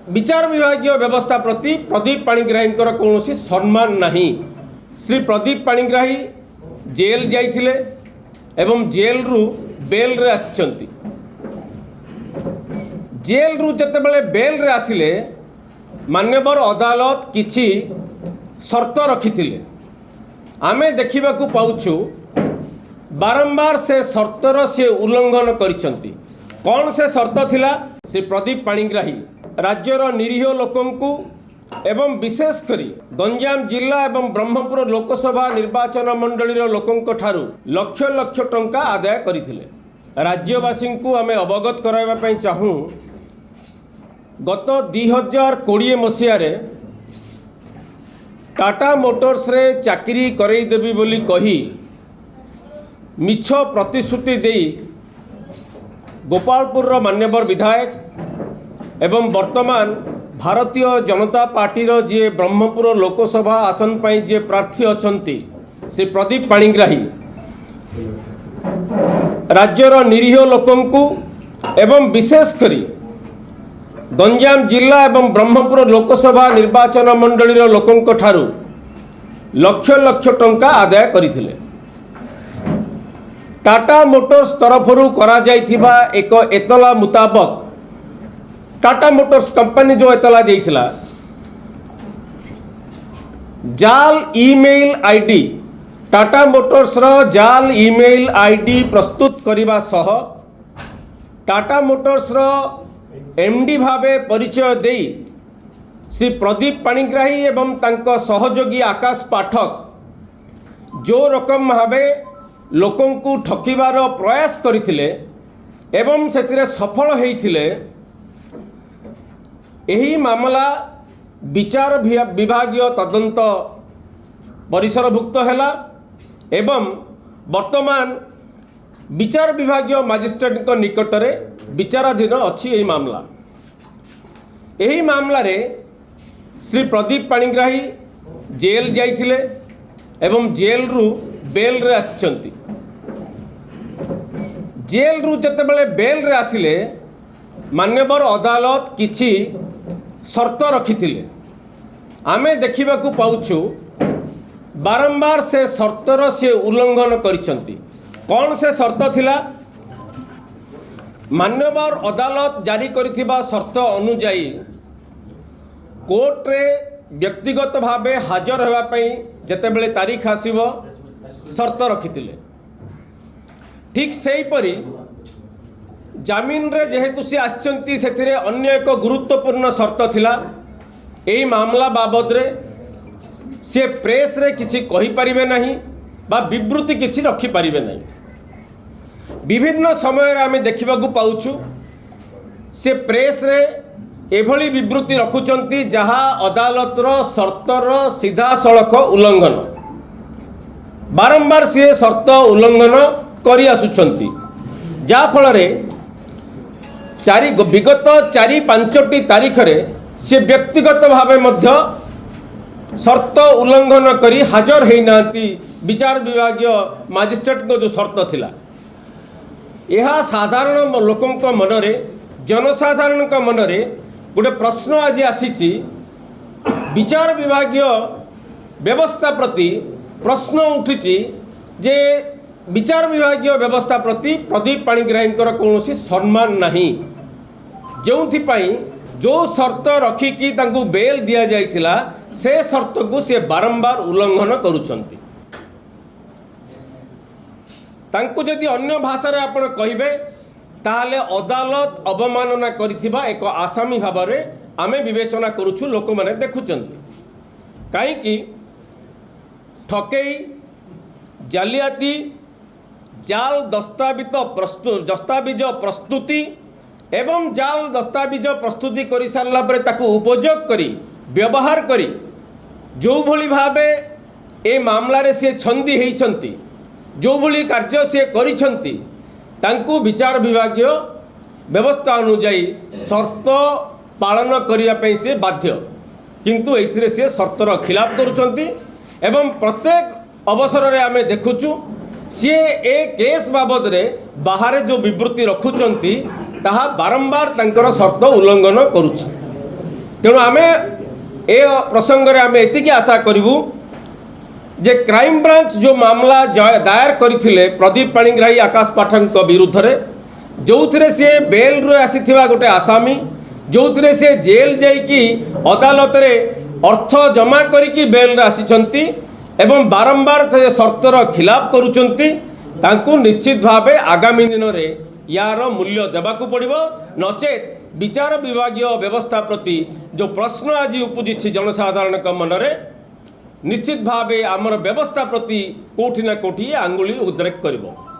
विचार विभागीय व्यवस्था प्रति प्रदीप पाणिग्राही कौन सम्मान नहीं। श्री प्रदीप पाणिग्राही जेल जाइथिले एवं जेल रु बेल रे आसिछंती। जेल रु जतेबेले बेल रे आसिले मान्यवर अदालत किछि शर्त रखिथिले। आमे देखिबाकू पाउछु बारंबार से शर्तर से उल्लंघन करिसंती। कौन से शर्त थिला? श्री प्रदीप पाणिग्राही राज्यर निरीह लोकंकु एवं विशेष करी गंजाम जिला एवं ब्रह्मपुर लोकसभा निर्वाचन मंडली लोकंक ठारू लक्ष लक्ष टंका आदाय करथिले। राज्यवासी को आमे अवगत कराइबा पई चाहूँ गत 2020 मसीह रे टाटा मोटर्स रे चाकरी करई देबी बोली कही मिछ प्रतिश्रुति देई गोपालपुर मान्यवर विधायक एवं वर्तमान भारतीय जनता पार्टी जी ब्रह्मपुर लोकसभा आसन पर जी प्रार्थी अछंती श्री प्रदीप पाणिग्राही राज्यर निरीह लोकंकु एवं विशेष करी गंजाम जिला एवं ब्रह्मपुर लोकसभा निर्वाचन मंडली लोकंक ठारू लक्ष लक्ष टंका आदाय करथिले। टाटा मोटर्स तरफरु करा जाइथिबा एक एतला मुताबक टाटा मोटर्स कंपनी जो एतला देइथिला जाल ईमेल आईडी टाटा मोटर्स रो जाल ईमेल आईडी प्रस्तुत करिबा सह टाटा मोटर्स रो एमडी भावे परिचय देई श्री प्रदीप पाणिग्राही एवं तांको सहयोगी आकाश पाठक जो रकम भावे लोकंकु ठकिबार प्रयास करथिले एवं सेतिरे सफल होइथिले। एही मामला विचार विभागीय तदंत परिसरभुक्त हैला एवं वर्तमान विचार विभागीय मजिस्ट्रेट निकट में विचाराधीन अच्छी यही मामला। यही मामला रे श्री प्रदीप पाणिग्राही जेल जाइथिले एवं जेल रु बेल रे आसिछंती। जेल रु जतेबेले बेल रे आसिले मान्यवर अदालत किछि शर्त रखिथिले। आमे देखिबाकू पाउछु बारंबार से शर्तर से उल्लंघन करिसंती। कौन से शर्त थिला? मान्यवर अदालत जारी करिथिबा शर्त अनुजाई कोर्ट रे व्यक्तिगत भावे हाजर होगा पई जतेबेले तारीख आसीबो शर्त रखिथिले। ठीक सेही परी जामीन रे जेहेतु से आछंती सेथिरे अन्य एक गुरुत्वपूर्ण शर्त थिला। एही मामला बाबद रे से प्रेस रे किछि कहि परिबे नहीं बा विवृत्ति किछि रखि परिबे नहीं। विभिन्न समय आमे देखिबाकू पाउछु से प्रेस रे एभली विवृत्ति रखुचंती जहा अदालतर शर्तर सीधा सड़क उल्लंघन बारंबार से शर्त उल्लंघन करि आसुचंती जा फल रे विगत 4-5 तारीख रे से व्यक्तिगत भावे मध्य शर्त उल्लंघन करी हाजर होइनांती विचार विभागीय मजिस्ट्रेट को जो शर्त थिला। यह साधारण लोकंक मनरे जनसाधारण मनरे गोटे प्रश्न आज आसीची विचार विभागीय व्यवस्था प्रति प्रश्न उठिची जे विचार विभागीय व्यवस्था प्रति प्रदीप पाणिग्राही कौन सम्मान नहीं। जो शर्त रखिकी तांकु बेल दिया जाइथिला से शर्त को से बारंबार उल्लंघन करुछंती। तांकु जदि अन्य भाषा रे आपण कहिबे ताहले अदालत अवमानना करिथिबा एक आसामी भाबरे आमे विवेचना करूछु। लोक माने देखुचंती काई कि ठकेई जालियाती जाल दस्तावेज प्रस्तुति एवं जाल दस्तावेज प्रस्तुति करि सारला परे ताकू उपयोग करी व्यवहार करी जो भली भावे ए मामला रे से छंदी हेइछंती जो भली कार्य से करिछंती तांकू विचार विभागीय व्यवस्था अनुजाई शर्त पालन करिया पई से बाध्य किंतु एथिरे से शर्तर खिलाफ करुछंती एवं प्रत्येक अवसर रे आमे देखुचु सी ए केस बाबद रे बाहर जो विवृत्ति रखुचंती ताहा बारंबार तांकर शर्त उल्लंघन करुछि। तेणु आमे ए प्रसंग आमे एतिकी आशा करूँ जे क्राइम ब्रांच जो मामला दायर करथिले प्रदीप पाणिग्राही आकाश पाठक विरुद्ध रे जो थे सी बेल रू आसीथिबा गोटे आसामी जो थे सी जेल जाइकी अदालत रे अर्थ जमा करिकी बेल रे आसीचंती एवं बारंबार शर्तर खिलाफ करुचंती तांकु निश्चित भावे आगामी दिन रे यार मूल्य देबाकू पड़िबो नचेत विचार विभागीय व्यवस्था प्रति जो प्रश्न आज उपजी जनसाधारण मनरे निश्चित भावे आमर व्यवस्था प्रति कोठी ना कोठी आंगुली उद्रेक करिबो।